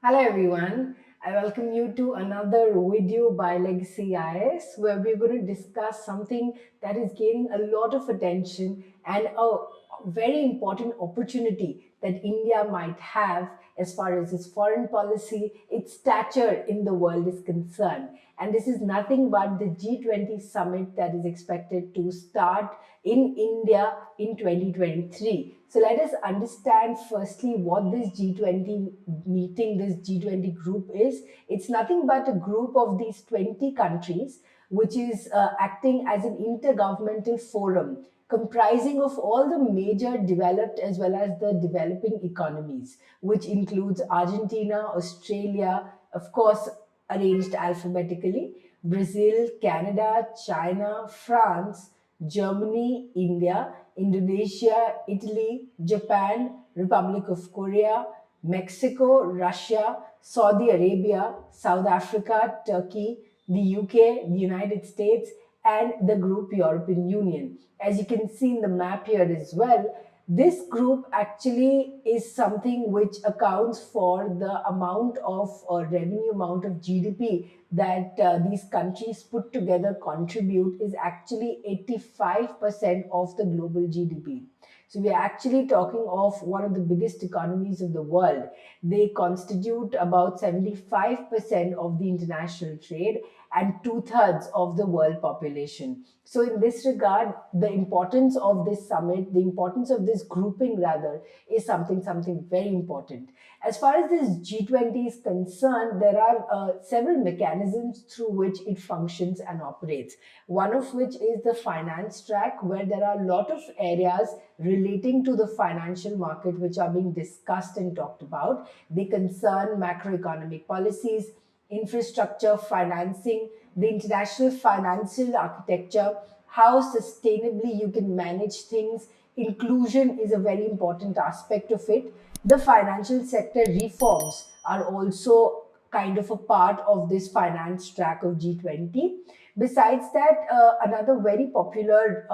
Hello everyone, I welcome you to another video by Legacy IAS where we're going to discuss something that is gaining a lot of attention and a very important opportunity that India might have as far as its foreign policy, its stature in the world is concerned. And this is nothing but the G20 Summit that is expected to start in India in 2023. So let us understand firstly what this G20 meeting, this G20 group is. It's nothing but a group of these 20 countries which is acting as an intergovernmental forum comprising of all the major developed as well as the developing economies, which includes Argentina, Australia, of course, arranged alphabetically, Brazil, Canada, China, France, Germany, India, Indonesia, Italy, Japan, Republic of Korea, Mexico, Russia, Saudi Arabia, South Africa, Turkey, the UK, the United States, and the group European Union. As you can see in the map here as well, this group actually is something which accounts for the amount of revenue, amount of GDP that these countries put together contribute is actually 85% of the global GDP. So we are actually talking of one of the biggest economies of the world. They constitute about 75% of the international trade and two-thirds of the world population. So in this regard, the importance of this summit, the importance of this grouping rather, is something very important. As far as this G20 is concerned, there are several mechanisms through which it functions and operates. One of which is the finance track, where there are a lot of areas relating to the financial market which are being discussed and talked about. They concern macroeconomic policies, infrastructure, financing, the international financial architecture, how sustainably you can manage things. Inclusion is a very important aspect of it. The financial sector reforms are also kind of a part of this finance track of G20. Besides that, another very popular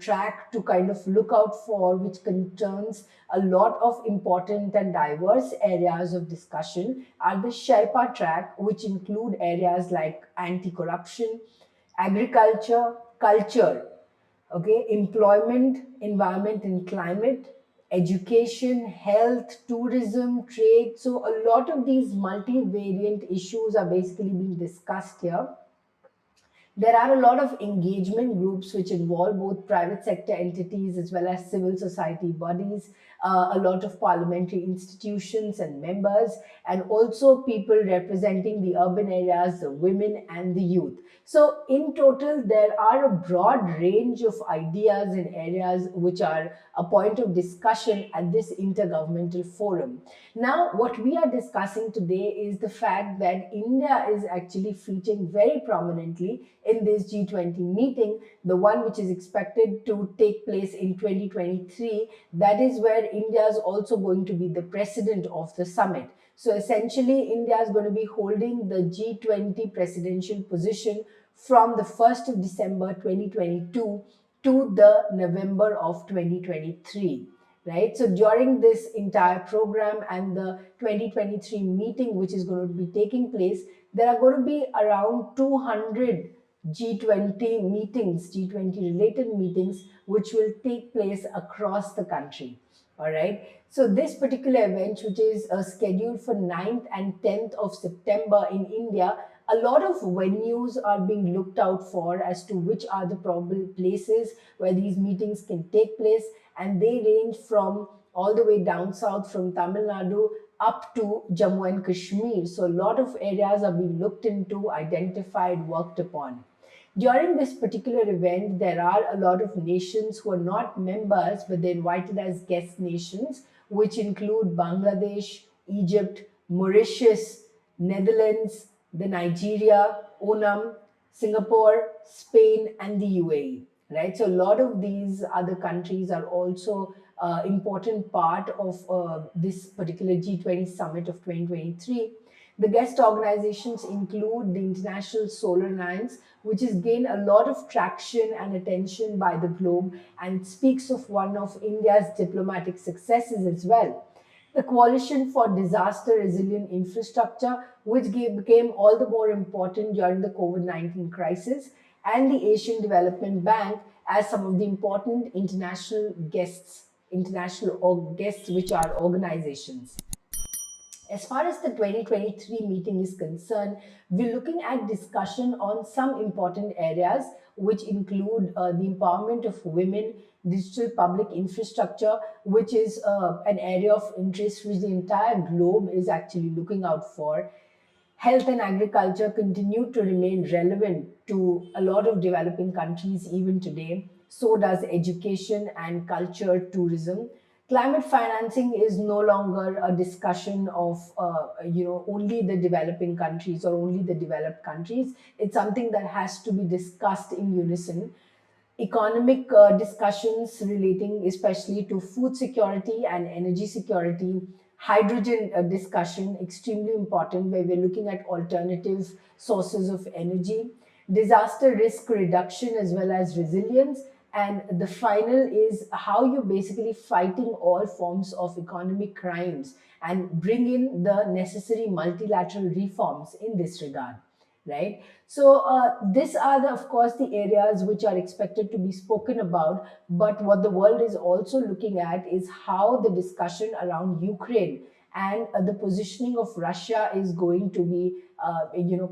track to kind of look out for, which concerns a lot of important and diverse areas of discussion, are the Sherpa track, which include areas like anti-corruption, agriculture, culture, okay, employment, environment and climate, education, health, tourism, trade. So a lot of these multivariant issues are basically being discussed here. There are a lot of engagement groups which involve both private sector entities as well as civil society bodies, a lot of parliamentary institutions and members, and also people representing the urban areas, the women, and the youth. So, in total, there are a broad range of ideas and areas which are a point of discussion at this intergovernmental forum. Now, what we are discussing today is the fact that India is actually featuring very prominently in this G20 meeting, the one which is expected to take place in 2023. That is where India is also going to be the president of the summit. So essentially, India is going to be holding the G20 presidential position from the 1st of December 2022 to the November of 2023. Right. So during this entire program and the 2023 meeting, which is going to be taking place, there are going to be around 200 G20 meetings, G20 related meetings, which will take place across the country. All right. So this particular event, which is scheduled for 9th and 10th of September in India, a lot of venues are being looked out for as to which are the probable places where these meetings can take place. And they range from all the way down south from Tamil Nadu up to Jammu and Kashmir. So a lot of areas are being looked into, identified, worked upon. During this particular event, there are a lot of nations who are not members, but they're invited as guest nations, which include Bangladesh, Egypt, Mauritius, Netherlands, the Nigeria, Onam, Singapore, Spain, and the UAE. Right, so a lot of these other countries are also important part of this particular G20 summit of 2023. The guest organizations include the International Solar Alliance, which has gained a lot of traction and attention by the globe and speaks of one of India's diplomatic successes as well. the Coalition for Disaster Resilient Infrastructure, which became all the more important during the COVID-19 crisis, and the Asian Development Bank as some of the important international guests, which are organizations. As far as the 2023 meeting is concerned, we're looking at discussion on some important areas, which include the empowerment of women, digital public infrastructure, which is an area of interest which the entire globe is actually looking out for. Health and agriculture continue to remain relevant to a lot of developing countries even today. So does education and culture, tourism. Climate financing is no longer a discussion of only the developing countries or only the developed countries. It's something that has to be discussed in unison. Economic discussions relating especially to food security and energy security. Hydrogen discussion, extremely important, where we're looking at alternative sources of energy. Disaster risk reduction as well as resilience. And the final is how you're basically fighting all forms of economic crimes and bring in the necessary multilateral reforms in this regard, right? So these are of course the areas which are expected to be spoken about. But what the world is also looking at is how the discussion around Ukraine and the positioning of Russia is going to be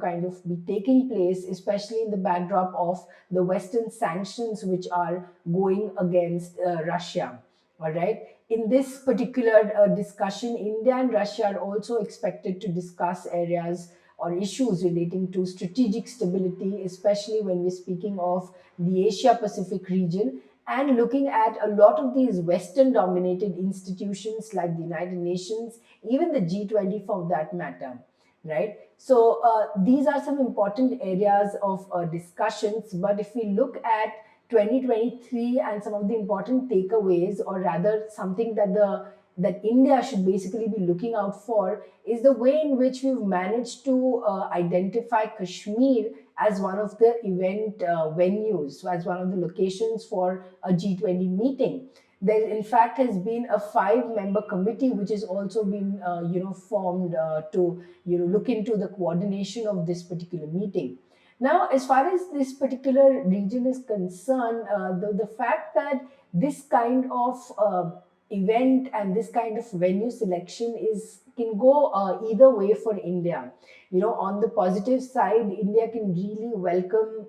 kind of be taking place, especially in the backdrop of the Western sanctions which are going against Russia. All right. In this particular discussion, India and Russia are also expected to discuss areas or issues relating to strategic stability, especially when we're speaking of the Asia Pacific region, and looking at a lot of these Western dominated institutions like the United Nations, even the G20 for that matter, right? So these are some important areas of discussions. But if we look at 2023 and some of the important takeaways, or rather something that India should basically be looking out for, is the way in which we've managed to identify Kashmir as one of the event venues, as one of the locations for a G20 meeting. There, in fact, has been a 5-member committee which has also been, formed to, look into the coordination of this particular meeting. Now, as far as this particular region is concerned, the fact that this kind of event and this kind of venue selection is can go either way for India. On the positive side, India can really welcome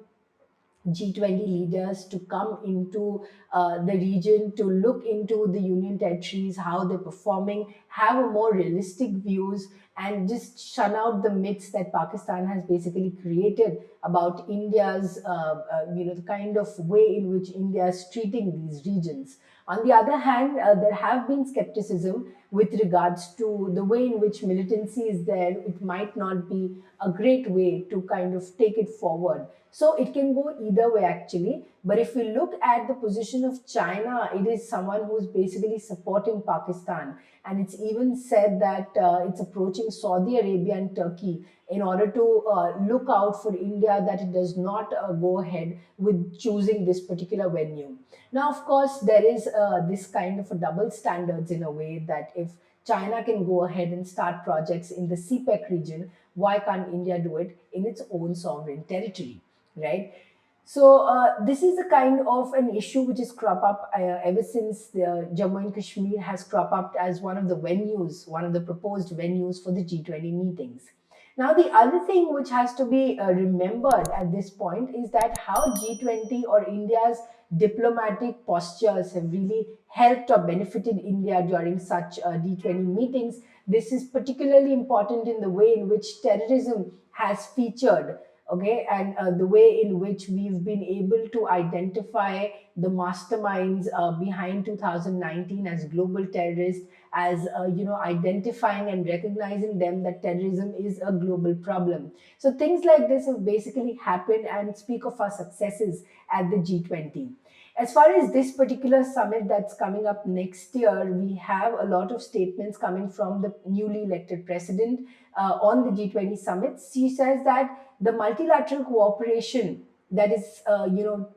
G20 leaders to come into the region to look into the union territories, how they're performing, have a more realistic views, and just shun out the myths that Pakistan has basically created about India's, the kind of way in which India is treating these regions. On the other hand, there have been skepticism with regards to the way in which militancy is there. It might not be a great way to kind of take it forward. So it can go either way actually. But if we look at the position of China, it is someone who's basically supporting Pakistan. And it's even said that it's approaching Saudi Arabia and Turkey in order to look out for India that it does not go ahead with choosing this particular venue. Now, of course, there is this kind of a double standards in a way that if China can go ahead and start projects in the CPEC region, why can't India do it in its own sovereign territory, right? So this is a kind of an issue which has cropped up ever since the Jammu and Kashmir has cropped up as one of the venues, one of the proposed venues for the G20 meetings. Now, the other thing which has to be remembered at this point is that how G20 or India's diplomatic postures have really helped or benefited India during such D20 meetings. This is particularly important in the way in which terrorism has featured, okay, and the way in which we've been able to identify the masterminds behind 2019 as global terrorists, as identifying and recognizing them that terrorism is a global problem. So things like this have basically happened and speak of our successes at the G20. As far as this particular summit that's coming up next year, we have a lot of statements coming from the newly elected president on the G20 summit. She says that the multilateral cooperation that is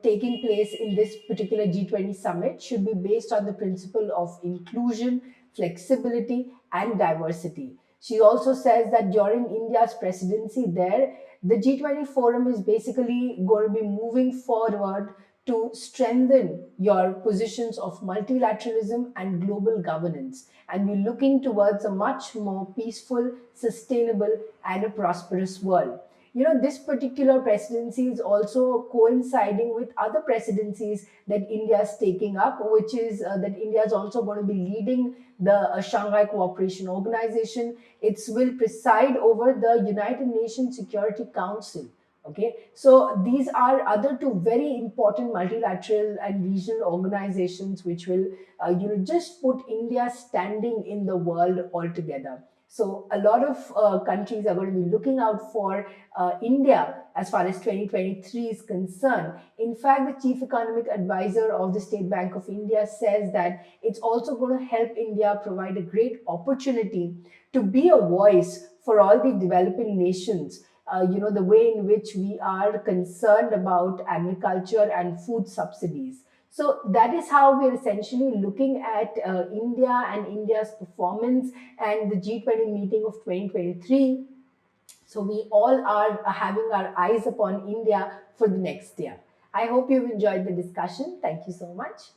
taking place in this particular G20 summit should be based on the principle of inclusion, flexibility, and diversity. She also says that during India's presidency there, the G20 forum is basically going to be moving forward to strengthen your positions of multilateralism and global governance. And we're looking towards a much more peaceful, sustainable, and a prosperous world. This particular presidency is also coinciding with other presidencies that India is taking up, which is that India is also going to be leading the Shanghai Cooperation Organization. It will preside over the United Nations Security Council. Okay, so these are other two very important multilateral and regional organizations which will, just put India standing in the world altogether. So a lot of countries are going to be looking out for India as far as 2023 is concerned. In fact, the chief economic advisor of the State Bank of India says that it's also going to help India provide a great opportunity to be a voice for all the developing nations. The way in which we are concerned about agriculture and food subsidies. So that is how we're essentially looking at India and India's performance and the G20 meeting of 2023. So we all are having our eyes upon India for the next year. I hope you've enjoyed the discussion. Thank you so much.